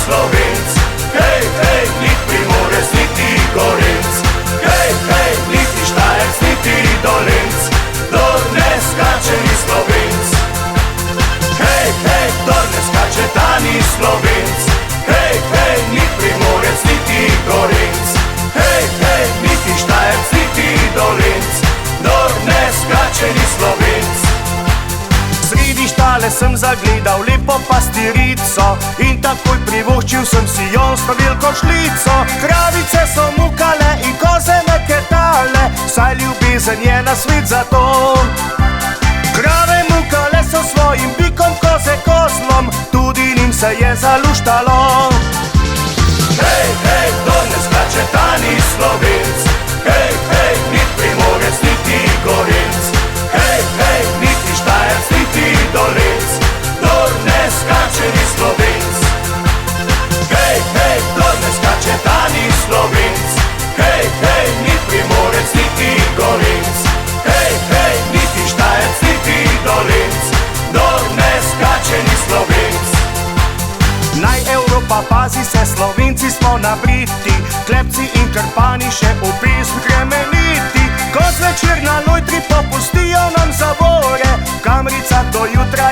Slovenc. Hej, hej, niti Primorec, niti Gorenc. Hej, hej, niti Štajerc, niti Dolenc. Kdor ne skače, ni Slovenc. Hej, hej, kdor ne skače, ta ni Slovenc. Hej, hej, niti Primorec, niti Gorenc. Hej, hej, niti Štajerc, niti Dolenc. Kdor ne skače, ni Slovenc. Sredi štale sem zagledal lepo pastirico in takoj privoščil sem si jonsko veliko šlico. Kravice so mukale in koze meketale, saj ljubezen je na svet zato. Krave mukale so svojim bikom, koze kozlom, tudi njim se je zaluštalo. Hej, hej, kdor ne skače, ta ni Slovenc. Hej, hej, niti Primorec, niti Gorenc. Hej, hej, niti Štajerc, niti Dolenc. Kdor ne skače, ni Slovenc. Hej, hej, kdor ne skače, ta ni Slovenc. Hej, hej, niti Primorec, niti Gorenc. Hej, hej, niti Štajerc, niti Dolenc. Kdor ne skače, ni Slovenc. Naj Evropa pazi, se Slovenci smo nabriti, klepci in krpani še v pesmi kremeniti. Ko zvečer na lojtri popustijo nam zavore, v kamricah do jutra